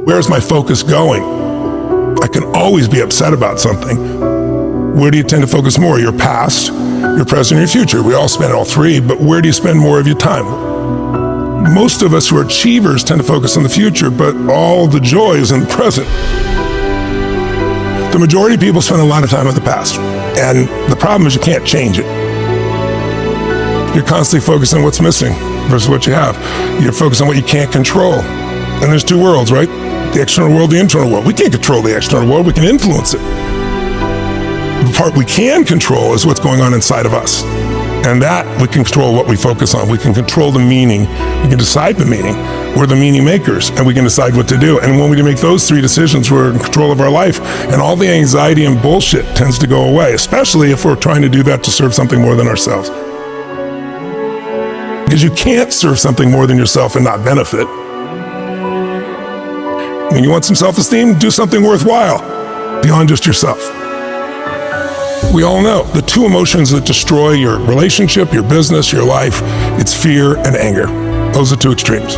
Where's my focus going? I can always be upset about something. Where do you tend to focus more? Your past, your present, or your future? We all spend all three, but where do you spend more of your time? Most of us who are achievers tend to focus on the future, but all the joy is in the present. The majority of people spend a lot of time in the past, and the problem is you can't change it. You're constantly focused on what's missing versus what you have. You're focused on what you can't control. And there's two worlds, right? The external world, the internal world. We can't control the external world, we can influence it. The part we can control is what's going on inside of us. And that we can control what we focus on. We can control the meaning. We can decide the meaning. We're the meaning makers, and we can decide what to do. And when we make those three decisions, we're in control of our life, and all the anxiety and bullshit tends to go away, especially if we're trying to do that to serve something more than ourselves. Because you can't serve something more than yourself and not benefit. When you want some self-esteem, do something worthwhile beyond just yourself. We all know the two emotions that destroy your relationship, your business, your life, it's fear and anger. Those are two extremes.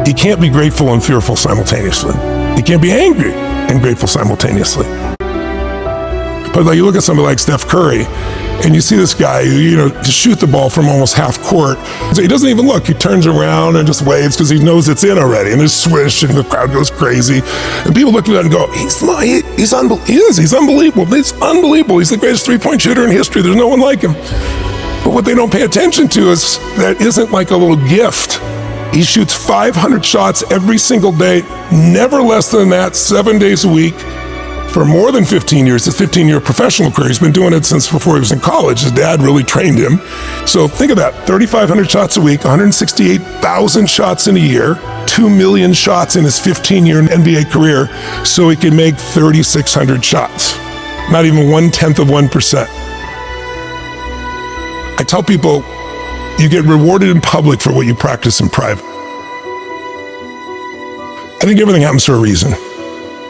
You can't be grateful and fearful simultaneously. You can't be angry and grateful simultaneously. But like, you look at somebody like Steph Curry, and you see this guy who, to shoot the ball from almost half court. So he doesn't even look. He turns around and just waves because he knows it's in already. And there's swish, and the crowd goes crazy. And people look at that and go, he's unbelievable. He's unbelievable. It's unbelievable. He's the greatest three-point shooter in history. There's no one like him. But what they don't pay attention to is that isn't like a little gift. He shoots 500 shots every single day, never less than that, 7 days a week. For more than 15 years, his 15-year professional career. He's been doing it since before he was in college. His dad really trained him. So think of that, 3,500 shots a week, 168,000 shots in a year, 2 million shots in his 15-year NBA career, so he can make 3,600 shots. Not even 1/10%. I tell people, you get rewarded in public for what you practice in private. I think everything happens for a reason.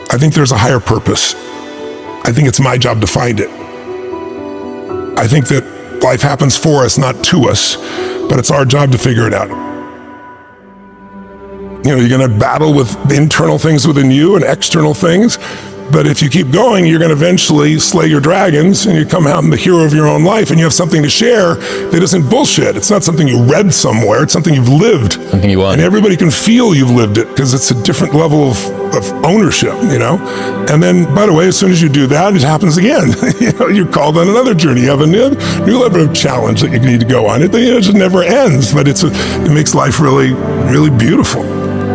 I think there's a higher purpose. I think it's my job to find it. I think that life happens for us, not to us, but it's our job to figure it out. You're going to battle with internal things within you and external things, but if you keep going, you're going to eventually slay your dragons and you come out the hero of your own life, and you have something to share that isn't bullshit. It's not something you read somewhere. It's something you've lived. Something you want. And everybody can feel you've lived it because it's a different level of ownership, And then, by the way, as soon as you do that, it happens again. You're called on another journey. You have a new level of challenge that you need to go on. It just never ends, but it makes life really, really beautiful.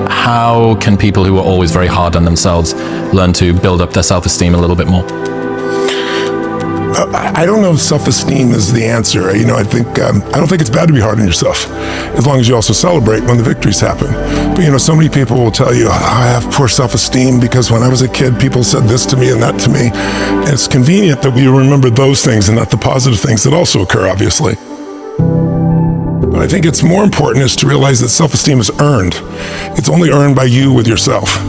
How can people who are always very hard on themselves learn to build up their self-esteem a little bit more? I don't know if self-esteem is the answer. I don't think it's bad to be hard on yourself, as long as you also celebrate when the victories happen. But so many people will tell you, I have poor self-esteem because when I was a kid, people said this to me and that to me. And it's convenient that we remember those things and not the positive things that also occur, obviously. But I think it's more important is to realize that self-esteem is earned. It's only earned by you with yourself.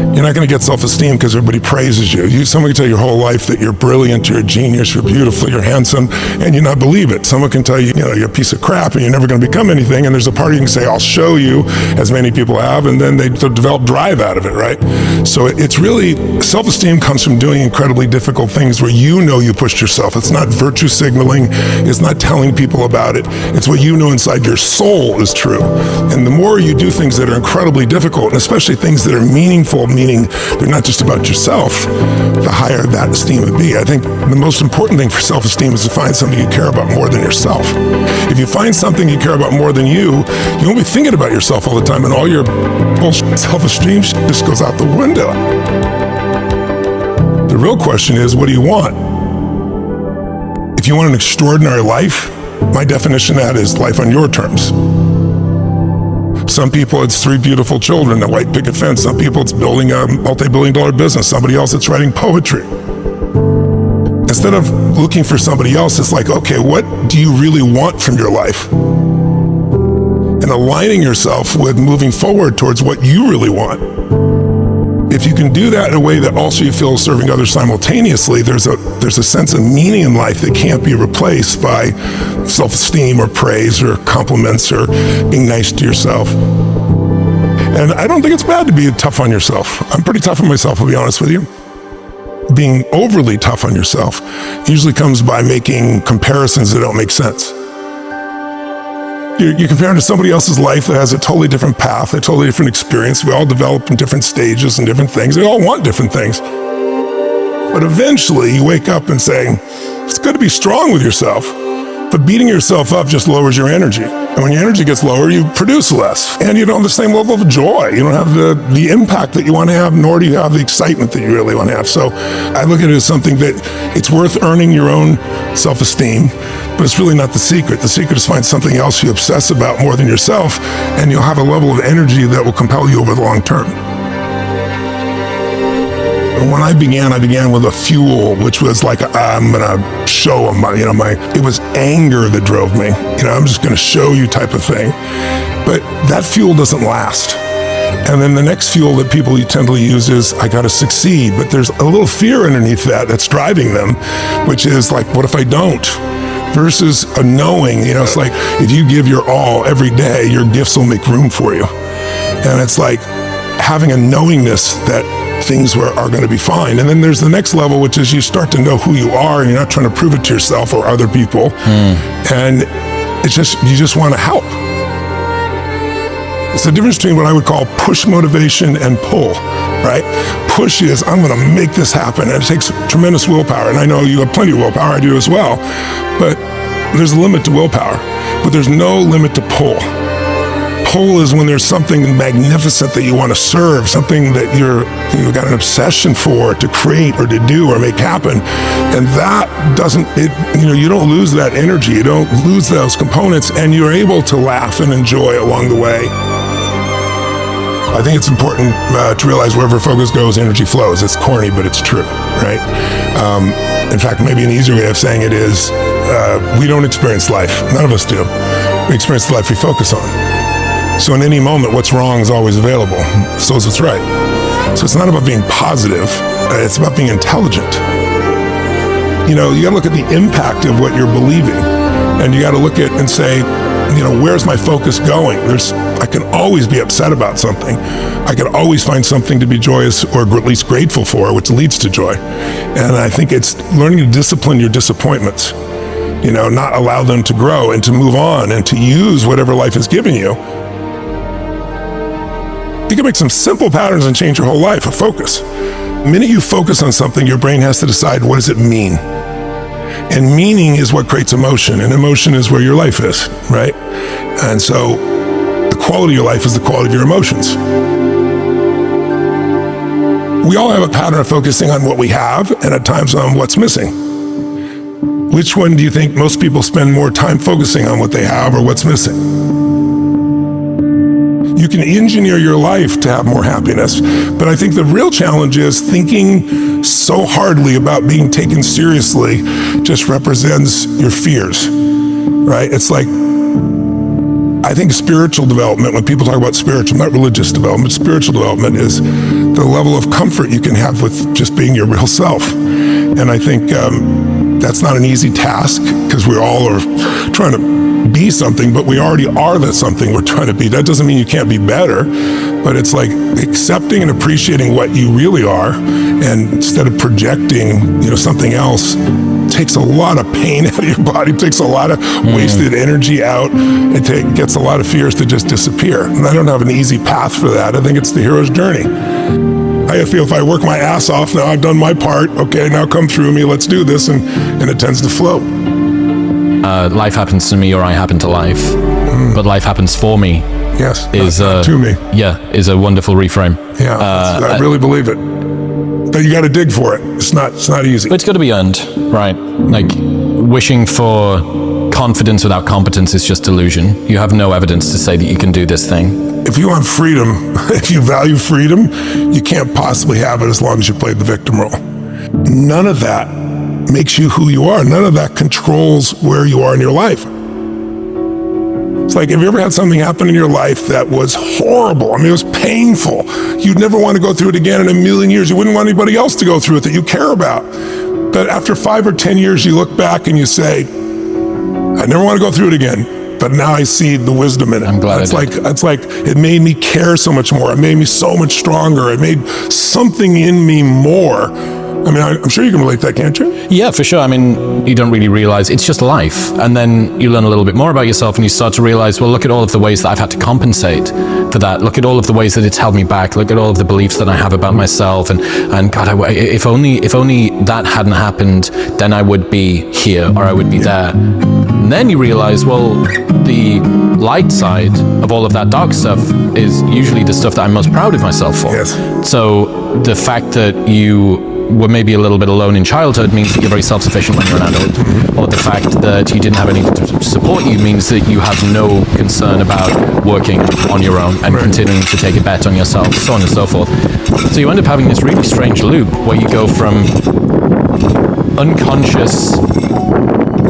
You're not going to get self-esteem because everybody praises you. Someone can tell you your whole life that you're brilliant, you're a genius, you're beautiful, you're handsome, and you not believe it. Someone can tell you, you're a piece of crap and you're never going to become anything, and there's a part you can say, I'll show you, as many people have, and then they develop drive out of it, right? So it's really, self-esteem comes from doing incredibly difficult things where you pushed yourself. It's not virtue signaling. It's not telling people about it. It's what inside your soul is true. And the more you do things that are incredibly difficult, and especially things that are meaningful, meaning they're not just about yourself, the higher that esteem would be. I think the most important thing for self-esteem is to find something you care about more than yourself. If you find something you care about more than you won't be thinking about yourself all the time, and all your bullshit self-esteem just goes out the window. The real question is, what do you want? If you want an extraordinary life, my definition of that is life on your terms. Some people, it's 3 beautiful children, a white picket fence. Some people, it's building a multi-billion-dollar business. Somebody else, it's writing poetry. Instead of looking for somebody else, it's like, okay, what do you really want from your life? And aligning yourself with moving forward towards what you really want. If you can do that in a way that also you feel is serving others simultaneously, there's a sense of meaning in life that can't be replaced by self-esteem or praise or compliments or being nice to yourself. And I don't think it's bad to be tough on yourself. I'm pretty tough on myself, I'll be honest with you. Being overly tough on yourself usually comes by making comparisons that don't make sense. You're comparing to somebody else's life that has a totally different path, a totally different experience. We all develop in different stages and different things. We all want different things. But eventually you wake up and say, it's good to be strong with yourself, but beating yourself up just lowers your energy. And when your energy gets lower, you produce less. And you don't have the same level of joy. You don't have the impact that you want to have, nor do you have the excitement that you really want to have. So I look at it as something that it's worth earning your own self-esteem, but it's really not the secret. The secret is find something else you obsess about more than yourself, and you'll have a level of energy that will compel you over the long term. When I began with a fuel, which was like, I'm gonna show them, it was anger that drove me. I'm just gonna show you type of thing. But that fuel doesn't last. And then the next fuel that people tend to use is, I gotta succeed. But there's a little fear underneath that's driving them, which is like, what if I don't? Versus a knowing, it's like, if you give your all every day, your gifts will make room for you. And it's like having a knowingness that things are going to be fine. And then there's the next level, which is you start to know who you are, and you're not trying to prove it to yourself or other people. And you just want to help. It's the difference between what I would call push motivation and pull, right? Push is, I'm going to make this happen. And it takes tremendous willpower. And I know you have plenty of willpower, I do as well. But there's a limit to willpower, but there's no limit to pull. Pull is when there's something magnificent that you want to serve, something that you've got an obsession for, to create or to do or make happen. And that you don't lose that energy, you don't lose those components, and you're able to laugh and enjoy along the way. I think it's important to realize wherever focus goes, energy flows. It's corny, but it's true, right? In fact, maybe an easier way of saying it is, we don't experience life. None of us do. We experience the life we focus on. So in any moment, what's wrong is always available. So is what's right. So it's not about being positive. It's about being intelligent. You got to look at the impact of what you're believing. And you got to look at and say, where's my focus going? I can always be upset about something. I can always find something to be joyous or at least grateful for, which leads to joy. And I think it's learning to discipline your disappointments. Not allow them to grow and to move on and to use whatever life has given you. You can make some simple patterns and change your whole life, a focus. The minute you focus on something, your brain has to decide, what does it mean? And meaning is what creates emotion, and emotion is where your life is, right? And so the quality of your life is the quality of your emotions. We all have a pattern of focusing on what we have and at times on what's missing. Which one do you think most people spend more time focusing on, what they have or what's missing? You can engineer your life to have more happiness, but I think the real challenge is thinking so hardly about being taken seriously just represents your fears, right? It's like, I think spiritual development, when people talk about spiritual, not religious development, spiritual development is the level of comfort you can have with just being your real self. And I think that's not an easy task, because we all are trying to be something, but we already are that something we're trying to be. That doesn't mean you can't be better, but it's like accepting and appreciating what you really are, and instead of projecting, something else, takes a lot of pain out of your body, takes a lot of wasted energy out, it gets a lot of fears to just disappear. And I don't have an easy path for that. I think it's the hero's journey. I feel if I work my ass off, now I've done my part, okay, now come through me, let's do this, and it tends to flow. Life happens to me, or I happen to life, but life happens for me. Yes, to me. Yeah, is a wonderful reframe. Yeah, I really believe it. But you got to dig for it. It's not easy. But it's got to be earned, right? Like, wishing for confidence without competence is just delusion. You have no evidence to say that you can do this thing. If you want freedom, if you value freedom, you can't possibly have it as long as you play the victim role. None of that makes you who you are. None of that controls where you are in your life. It's like, have you ever had something happen in your life that was horrible? I mean, it was painful. You'd never want to go through it again in a million years. You wouldn't want anybody else to go through it that you care about. But after 5 or 10 years, you look back and you say, I never want to go through it again. but now I see the wisdom in it. I'm glad I did. It's like it made me care so much more. It made me so much stronger. It made something in me more. I mean, I'm sure you can relate to that, can't you? Yeah, for sure. I mean, you don't really realize it's just life. And then you learn a little bit more about yourself and you start to realize, well, look at all of the ways that I've had to compensate for that. Look at all of the ways that it's held me back. Look at all of the beliefs that I have about myself. And God, if only that hadn't happened, then I would be here or I would be there. And then you realize, well, the light side of all of that dark stuff is usually the stuff that I'm most proud of myself for. Yes. So the fact that you were maybe a little bit alone in childhood means that you're very self-sufficient when you're an adult. Or the fact that you didn't have anyone to support you means that you have no concern about working on your own and continuing to take a bet on yourself, so on and so forth. So you end up having this really strange loop where you go from unconscious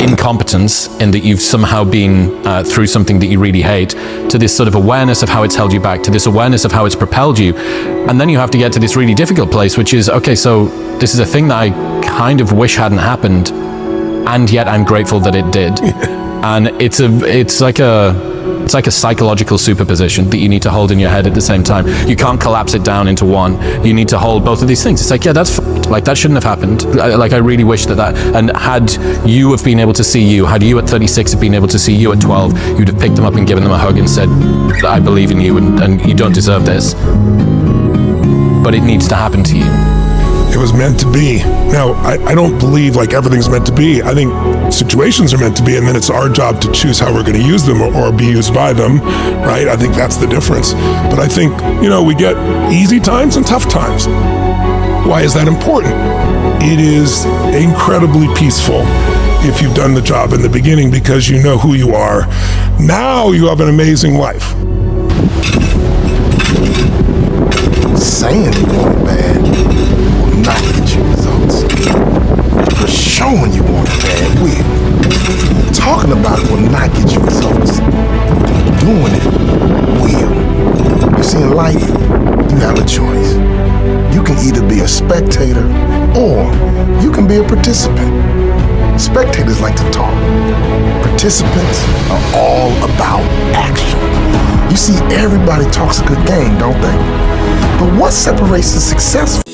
incompetence in that you've somehow been through something that you really hate, to this sort of awareness of how it's held you back, to this awareness of how it's propelled you. And then you have to get to this really difficult place, which is, okay, so this is a thing that I kind of wish hadn't happened, and yet I'm grateful that it did. And it's like a psychological superposition that you need to hold in your head at the same time. You can't collapse it down into one. You need to hold both of these things. It's like, yeah, that's fucked. Like, that shouldn't have happened. I really wish that. And had you have been able to see you, had you at 36 have been able to see you at 12, you'd have picked them up and given them a hug and said, I believe in you and you don't deserve this. But it needs to happen to you. It was meant to be. Now, I don't believe like everything's meant to be. I think situations are meant to be, and then it's our job to choose how we're going to use them or be used by them, right? I think that's the difference. But I think, we get easy times and tough times. Why is that important? It is incredibly peaceful if you've done the job in the beginning because you know who you are. Now you have an amazing life. Saying you want it bad will not get you results. But showing you want it bad will. Talking about it will not get you results. Doing it will. You see, in life, you have a choice. You can either be a spectator or you can be a participant. Spectators like to talk. Participants are all about action. You see, everybody talks a good game, don't they? But what separates the successful